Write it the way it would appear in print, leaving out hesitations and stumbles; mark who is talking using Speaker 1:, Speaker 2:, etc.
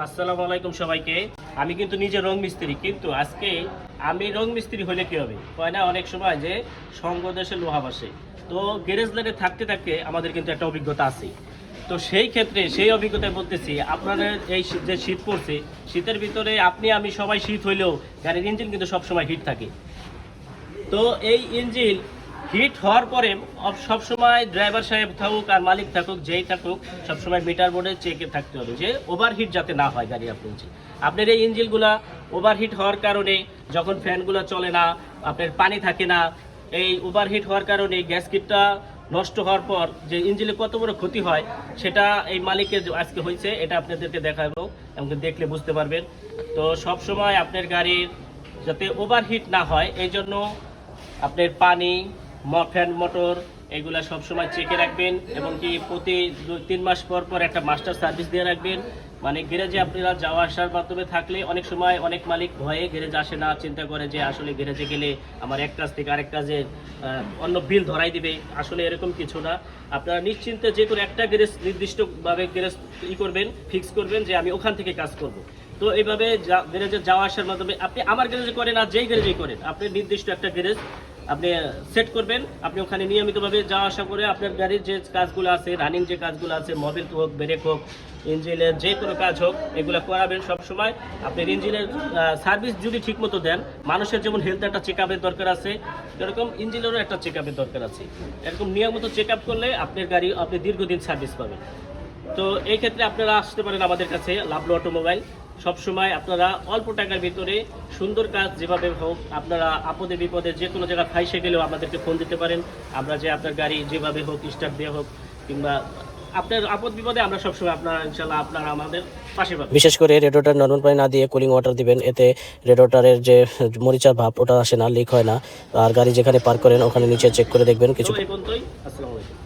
Speaker 1: আসসালামু আলাইকুম সবাইকে। আমি কিন্তু নিজে রং মিস্ত্রি, কিন্তু আজকে আমি রং মিস্ত্রি হলে কি হবে, হয় না অনেক সময় যে সঙ্গ দেশে লোহা বাসে। তো গ্যারেজ লাইনে থাকতে থাকতে আমাদের কিন্তু একটা অভিজ্ঞতা আছে। তো সেই ক্ষেত্রে সেই অভিজ্ঞতায় বলতেছি, আপনাদের এই যে শীত পড়ছে, শীতের ভিতরে আপনি আমি সবাই শীত হইলেও গাড়ির ইঞ্জিন কিন্তু সবসময় হিট থাকে। তো এই ইঞ্জিন হিট হওয়ার পরে সবসময় ড্রাইভার সাহেব থাকুক আর মালিক থাকুক যেই থাকুক, সবসময় মিটার বোর্ডে চেকে থাকতে হবে যে ওভারহিট যাতে না হয় গাড়ি আপনার এই ইঞ্জিনগুলা ওভারহিট হওয়ার কারণে যখন ফ্যানগুলো চলে না, আপনার পানি থাকে না, এই ওভারহিট হওয়ার কারণে গ্যাস কিটটা নষ্ট হওয়ার পর যে ইঞ্জিনে কত বড় ক্ষতি হয় সেটা এই মালিকের আজকে হয়েছে, এটা আপনাদেরকে দেখাবো এবং দেখলে বুঝতে পারবেন। তো সব সময় আপনার গাড়ির যাতে ওভারহিট না হয় এই জন্য আপনার পানি, ফ্যান, মোটর এগুলা সবসময় চেকে রাখবেন, এবং কি প্রতি 2-3 মাস পর পর একটা মাস্টার সার্ভিস দিয়ে রাখবেন। মানে গ্যারেজে আপনারা যাওয়া আসার মাধ্যমে থাকলে অনেক সময় অনেক মালিক ভয়ে গ্যারেজ আসে না, চিন্তা করে যে আসলে গ্যারেজে গেলে আমার এক কাজ থেকে আরেক কাজে অন্য বিল ধরাই দিবে। আসলে এরকম কিছু না, আপনারা নিশ্চিন্তে যে কোনো একটা গ্যারেজ নির্দিষ্টভাবে গ্যারেজ করবেন, ফিক্স করবেন যে আমি ওখান থেকে কাজ করব। তো এইভাবে গ্যারেজে যাওয়া আসার মাধ্যমে আপনি আমার গ্যারেজে করেন আর যেই গ্যারেজেই করেন, আপনি নির্দিষ্ট একটা গ্যারেজ আপনি সেট করবেন। আপনি ওখানে নিয়মিতভাবে যাওয়া আসা করে আপনার গাড়ির যে কাজগুলো আছে, রানিং যে কাজগুলো আছে, মোবিল হোক, ব্রেক হোক, ইঞ্জিনের যে কোনো কাজ হোক, এগুলো করাবেন সবসময়। আপনার ইঞ্জিনের সার্ভিস যদি ঠিকমতো দেন, মানুষের যেমন হেলথ একটা চেক আপের দরকার আছে, এরকম ইঞ্জিনেরও একটা চেক আপের দরকার আছে। এরকম নিয়মিত চেক আপ করলে আপনার গাড়ি আপনি দীর্ঘদিন সার্ভিস পাবেন। তো এই ক্ষেত্রে আপনারা আসতে পারেন আমাদের কাছে, লাভলু অটোমোবাইল। সবসময় আপনারা অল্প টাকার ভিতরে সুন্দর কাজ যেভাবে হোক, আপনারা আপদে বিপদে যে কোনো জায়গায় ফাইসে গেলেও আমাদেরকে ফোন দিতে পারেন। আমরা যে আপনার গাড়ি যেভাবে হোক স্টার্ট দেওয়া হোক, কিংবা আপনার আপদ বিপদে আমরা সবসময় আপনারা ইনশাল্লাহ আপনারা আমাদের পাশে পাবেন।
Speaker 2: বিশেষ করে রেডিওটার নরমাল পানি না দিয়ে কুলিং ওয়াটার দিবেন, এতে রেডিওটারের যে মরিচার ভাব ওটা আসে না, লিক হয় না। আর গাড়ি যেখানে পার্ক করেন ওখানে নিচে চেক করে দেখবেন
Speaker 1: তো
Speaker 2: কিছু।
Speaker 1: এই পর্যন্তই। আসসালামু আলাইকুম।